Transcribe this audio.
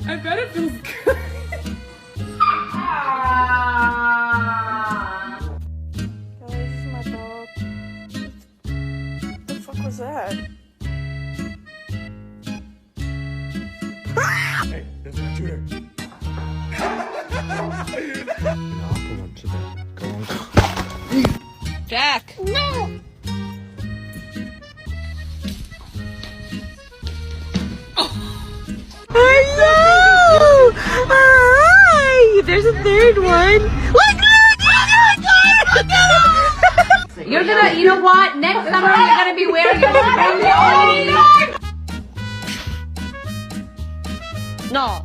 I bet it feels good. Guys, this is my dog. What the fuck was that? Hey, there's an intruder. I'll pull up to the go. Jack! No! Hello! Hi! There's a third one. Look! You're gonna, you know what? Next summer you're gonna be wearing your spring. No!